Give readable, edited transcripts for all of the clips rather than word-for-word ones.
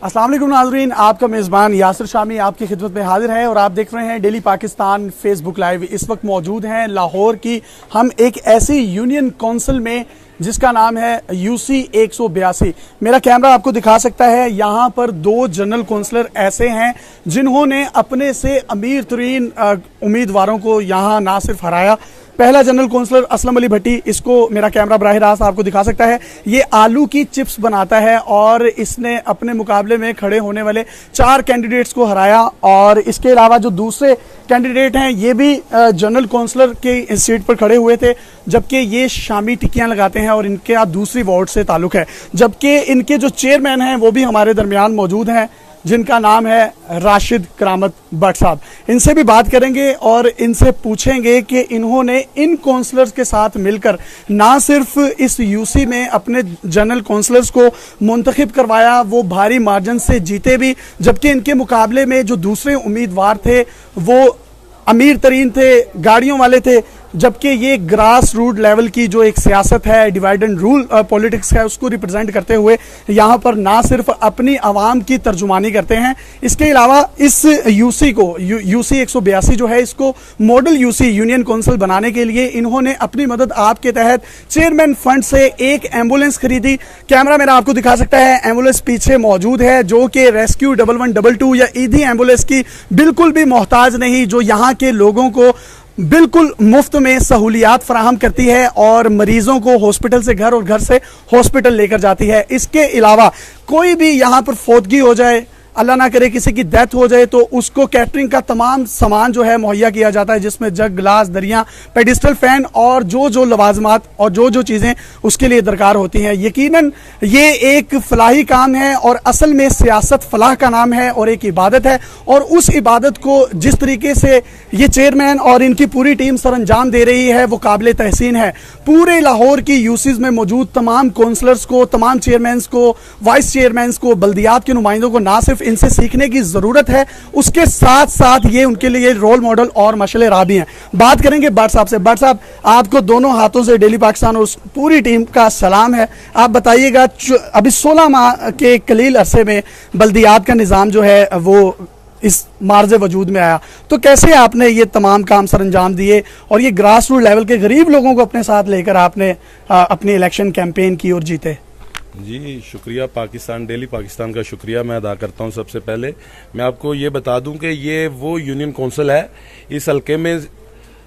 अस्सलाम वालेकुम नाज़रीन, आपका मेज़बान यासिर शामी आपकी खिदमत में हाजिर है और आप देख रहे हैं डेली पाकिस्तान फेसबुक लाइव। इस वक्त मौजूद हैं लाहौर की हम एक ऐसी यूनियन काउंसिल में जिसका नाम है यूसी 182। मेरा कैमरा आपको दिखा सकता है। यहाँ पर दो जनरल काउंसलर ऐसे हैं जिन्होंने अपने से अमीर तरीन उम्मीदवारों को यहाँ ना सिर्फ हराया। पहला जनरल काउंसलर असलम अली भट्टी, इसको मेरा कैमरा बराह रास्त आपको दिखा सकता है। ये आलू की चिप्स बनाता है और इसने अपने मुकाबले में खड़े होने वाले 4 कैंडिडेट्स को हराया। और इसके अलावा जो दूसरे कैंडिडेट हैं ये भी जनरल काउंसलर के सीट पर खड़े हुए थे, जबकि ये शामी टिक्कियां लगाते हैं और इनके दूसरी वार्ड से ताल्लुक है। जबकि इनके जो चेयरमैन हैं वो भी हमारे दरमियान मौजूद हैं, जिनका नाम है राशिद करामत भट्ट साहब। इनसे भी बात करेंगे और इनसे पूछेंगे कि इन्होंने इन काउंसलर्स के साथ मिलकर ना सिर्फ इस यूसी में अपने जनरल काउंसलर्स को मुंतखब करवाया, वो भारी मार्जिन से जीते भी, जबकि इनके मुकाबले में जो दूसरे उम्मीदवार थे वो अमीर तरीन थे, गाड़ियों वाले थे। जबकि ये ग्रास रूट लेवल की जो एक सियासत है, डिवाइड एंड रूल पॉलिटिक्स है, उसको रिप्रेजेंट करते हुए यहाँ पर ना सिर्फ अपनी आवाम की तर्जुमानी करते हैं, इसके अलावा इस यूसी को यूसी 182 जो है इसको मॉडल यूसी यूनियन काउंसिल बनाने के लिए इन्होंने अपनी मदद आपके तहत चेयरमैन फंड से एक एम्बुलेंस खरीदी। कैमरा मेरा आपको दिखा सकता है, एम्बुलेंस पीछे मौजूद है जो कि रेस्क्यू 1122 या ईदी एम्बुलेंस की बिल्कुल भी मोहताज नहीं, जो यहाँ के लोगों को बिल्कुल मुफ्त में सहूलियात फराहम करती है और मरीजों को हॉस्पिटल से घर और घर से हॉस्पिटल लेकर जाती है। इसके अलावा कोई भी यहाँ पर फौतगी हो जाए, अल्लाह ना करे किसी की डेथ हो जाए, तो उसको कैटरिंग का तमाम सामान जो है मुहैया किया जाता है, जिसमें जग, गिलास, दरिया, पेडिस्टल फैन और जो लवाजमात और जो चीज़ें उसके लिए दरकार होती हैं। यकीनन ये एक फलाही काम है और असल में सियासत फलाह का नाम है और एक इबादत है, और उस इबादत को जिस तरीके से ये चेयरमैन और इनकी पूरी टीम सर अंजाम दे रही है वो काबिल तहसीन है। पूरे लाहौर की यूसीज में मौजूद तमाम काउंसलर्स को, तमाम चेयरमैन्स को, वाइस चेयरमैन्स को, बल्दियात के नुमाइंदों को ना सिर्फ इनसे सीखने की जरूरत है, उसके साथ साथ ये उनके लिए रोल मॉडल और मशले राह भी हैं। बात करेंगे भट्ट साहब से। भट्ट साहब, आपको दोनों हाथों से डेली पाकिस्तान और पूरी टीम का सलाम है। आप बताइएगा, अभी 16 माह के कलील अरसे में बल्दियात का निज़ाम जो है वो इस मार्ज वजूद में आया, तो कैसे आपने ये तमाम काम सर अंजाम दिए और ये ग्रास रूट लेवल के गरीब लोगों को अपने साथ लेकर आपने अपनी इलेक्शन कैंपेन की और जीते? जी शुक्रिया, पाकिस्तान डेली पाकिस्तान का शुक्रिया मैं अदा करता हूं। सबसे पहले मैं आपको ये बता दूं कि ये वो यूनियन काउंसिल है, इस हल्के में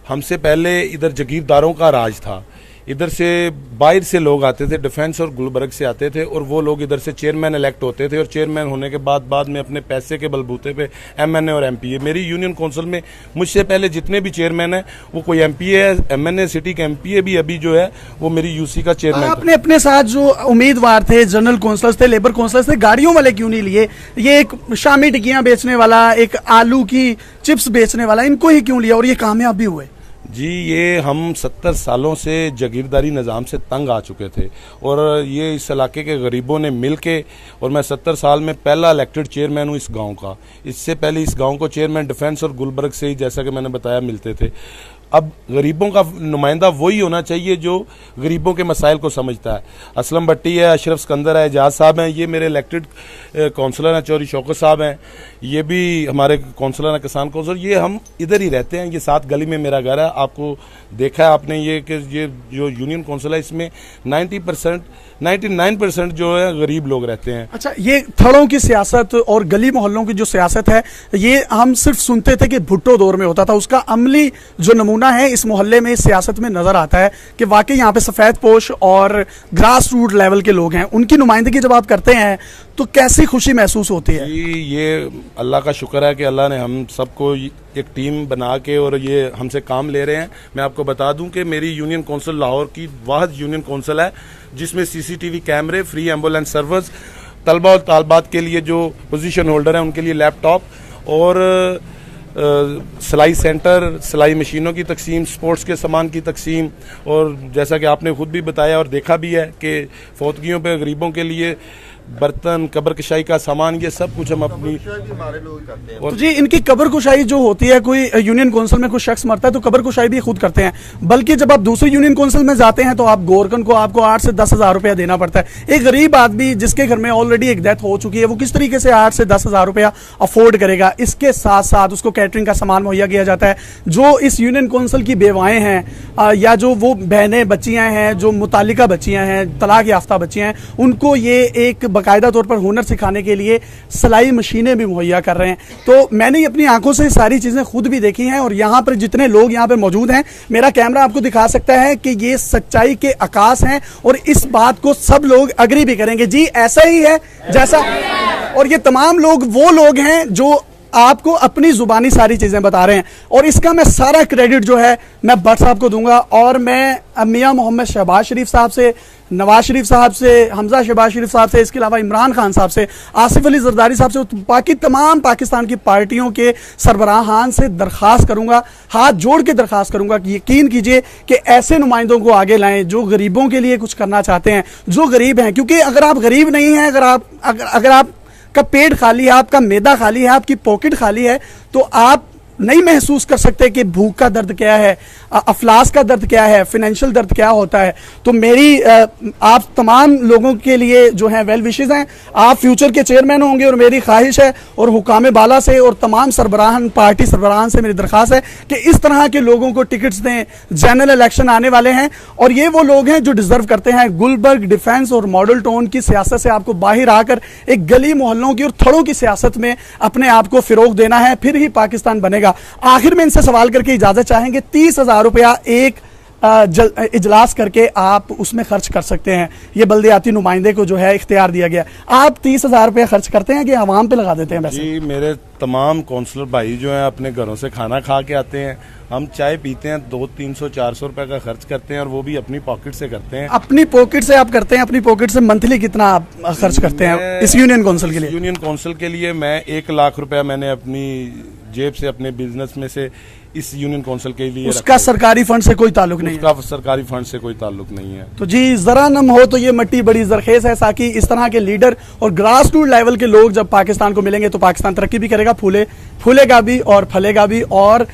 हमसे पहले इधर जागीरदारों का राज था। इधर से बाहर से लोग आते थे, डिफेंस और गुलबर्ग से आते थे, और वो लोग इधर से चेयरमैन इलेक्ट होते थे और चेयरमैन होने के बाद में अपने पैसे के बलबूते पे एमएनए और एमपीए। मेरी यूनियन काउंसिल में मुझसे पहले जितने भी चेयरमैन हैं वो कोई एमपीए है, एमएनए सिटी के एमपीए भी अभी जो है वो मेरी यूसी का चेयरमैन। आपने अपने साथ जो उम्मीदवार थे, जनरल काउंसलर्स थे, लेबर काउंसलर्स थे, गाड़ियों वाले क्यों नहीं लिए? ये एक शामी टिक्कियां बेचने वाला, एक आलू की चिप्स बेचने वाला, इनको ही क्यों लिया और ये कामयाब भी हुए? जी, ये हम 70 सालों से जागीरदारी निज़ाम से तंग आ चुके थे और ये इस इलाके के गरीबों ने मिल के, और मैं 70 साल में पहला इलेक्टेड चेयरमैन हूँ इस गांव का। इससे पहले इस गांव को चेयरमैन डिफेंस और गुलबर्ग से ही, जैसा कि मैंने बताया, मिलते थे। अब गरीबों का नुमाइंदा वही होना चाहिए जो गरीबों के मसाइल को समझता है। असलम भट्टी है, अशरफ सिकंदर है, एजाज साहब हैं, ये मेरे इलेक्टेड काउंसलर हैं, चौधरी शौकत साहब हैं, ये भी हमारे काउंसलर हैं, किसान काउंसलर। ये हम इधर ही रहते हैं, ये साथ गली में मेरा घर है। आपको देखा है आपने ये कि ये जो यूनियन काउंसिल है इसमें 99% जो है गरीब लोग रहते हैं। अच्छा, ये थड़ों की सियासत और गली मोहल्लों की जो सियासत है, ये हम सिर्फ सुनते थे कि भुट्टो दौर में होता था, उसका अमली जो नमूना है इस मोहल्ले में, इस सियासत में नजर आता है कि वाकई यहाँ पे सफेद पोश और ग्रास रूट लेवल के लोग हैं। उनकी नुमाइंदगी जब आप करते हैं तो कैसी खुशी महसूस होती है? ये अल्लाह का शुक्र है कि अल्लाह ने हम सबको एक टीम बना के और ये हमसे काम ले रहे हैं। मैं आपको बता दूं कि मेरी यूनियन काउंसिल लाहौर की वाहिद यूनियन काउंसिल है जिसमें सीसीटीवी कैमरे, फ्री एम्बुलेंस सर्विस, तलबा और तालबात के लिए जो पोजीशन होल्डर हैं उनके लिए लैपटॉप और सिलाई सेंटर, सिलाई मशीनों की तकसीम, स्पोर्ट्स के सामान की तकसीम, और जैसा कि आपने खुद भी बताया और देखा भी है कि फौतगियों पे गरीबों के लिए बर्तन, कब्र कशाई का सामान, ये सब कुछ हम अपनी हमारे लोग करते हैं। तो जी इनकी कब्र कुशाई जो होती है, कोई यूनियन काउंसिल में कोई शख्स मरता है तो कब्र कुशाई भी खुद करते हैं, बल्कि जब आप दूसरी यूनियन काउंसिल में जाते हैं तो आप गोरकन को आपको 8 से 10 हज़ार रुपया देना पड़ता है। एक गरीब आदमी जिसके घर में ऑलरेडी एक डेथ हो चुकी है, वो किस तरीके से 8 से 10 हज़ार रुपया अफोर्ड करेगा? इसके साथ साथ उसको कैटरिंग का सामान मुहैया किया जाता है। जो इस यूनियन काउंसिल की बेवाएं हैं या जो वो बहनें बच्चियां हैं, जो मुतालिका बच्चियां हैं, तलाक याफ्ता बच्चियां हैं, उनको ये एक बाकायदा तौर पर हुनर सिखाने के लिए सिलाई मशीनें भी मुहैया कर रहे हैं। तो मैंने अपनी आंखों से सारी चीजें खुद भी देखी हैं और यहाँ पर जितने लोग यहाँ पर मौजूद हैं, मेरा कैमरा आपको दिखा सकता है कि ये सच्चाई के आकाश हैं और इस बात को सब लोग अग्री भी करेंगे। जी ऐसा ही है जैसा, और ये तमाम लोग वो लोग हैं जो आपको अपनी जुबानी सारी चीजें बता रहे हैं और इसका मैं सारा क्रेडिट जो है मैं भट्ट साहब को दूंगा। और मैं मियां मोहम्मद शहबाज शरीफ साहब से, नवाज शरीफ साहब से, हमजा शहबाज शरीफ साहब से, इसके अलावा इमरान खान साहब से, आसिफ अली जरदारी साहब से, बाकी तमाम पाकिस्तान की पार्टियों के सरबराहान से दरख्वास्त करूंगा, हाथ जोड़ के दरख्वास्त करूंगा कि यकीन कीजिए कि ऐसे नुमाइंदों को आगे लाएं जो गरीबों के लिए कुछ करना चाहते हैं, जो गरीब हैं। क्योंकि अगर आप गरीब नहीं हैं, अगर आप का पेट खाली है, आपका मैदा खाली है, आपकी पॉकेट खाली है, तो आप नहीं महसूस कर सकते कि भूख का दर्द क्या है, अफलास का दर्द क्या है, फाइनेंशियल दर्द क्या होता है। तो मेरी आप तमाम लोगों के लिए जो है वेल विशेस हैं, आप फ्यूचर के चेयरमैन होंगे और मेरी ख्वाहिश है और हुकाम बाला से और तमाम सरबराहान, पार्टी सरबराहान से मेरी दरख्वास्त है कि इस तरह के लोगों को टिकट्स दें। जनरल इलेक्शन आने वाले हैं और ये वो लोग हैं जो डिजर्व करते हैं। गुलबर्ग, डिफेंस और मॉडल टाउन की सियासत से आपको बाहर आकर एक गली मोहल्लों की और थड़ों की सियासत में अपने आप को फिरोग देना है, फिर ही पाकिस्तान बनेगा। आखिर में इनसे सवाल करके इजाजत चाहेंगे, 30,000 रुपया एक इजलास करके आप उसमें खर्च कर सकते हैं। ये बल्दियाती नुमाइंदे को जो है इख्तियार दिया गया। आप 30,000 रुपया खर्च करते हैं कि आवाम पे लगा देते हैं? वैसे जी मेरे तमाम काउंसलर भाई जो हैं अपने घरों से खाना खा के आते हैं, हम चाय पीते हैं, 200-300-400 रुपए का खर्च करते हैं और वो भी अपनी पॉकेट से करते हैं। अपनी पॉकेट से आप करते हैं? अपनी पॉकेट से मंथली कितना आप खर्च करते हैं इस यूनियन काउंसिल के लिए? यूनियन काउंसिल के लिए मैं 1 लाख रुपया मैंने अपनी जेब से, अपने बिजनेस में से इस यूनियन काउंसिल के लिए उसका सरकारी फंड से कोई ताल्लुक नहीं है? उसका सरकारी फंड से कोई ताल्लुक नहीं है। तो जी जरा नम हो तो ये मट्टी बड़ी जरखेज है। साकी इस तरह के लीडर और ग्रास रूट लेवल के लोग जब पाकिस्तान को मिलेंगे तो पाकिस्तान तरक्की भी करेगा, फूलेगा भी और फलेगा भी और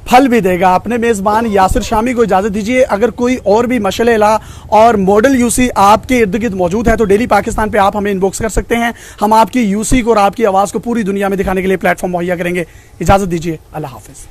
फल भी देगा। अपने मेजबान यासिर शामी को इजाजत दीजिए। अगर कोई और भी मशलेला और मॉडल यूसी आपके इर्द गिर्द मौजूद है तो डेली पाकिस्तान पे आप हमें इनबॉक्स कर सकते हैं। हम आपकी यूसी को और आपकी आवाज को पूरी दुनिया में दिखाने के लिए प्लेटफॉर्म मुहैया करेंगे। इजाजत दीजिए, अल्लाह हाफिज।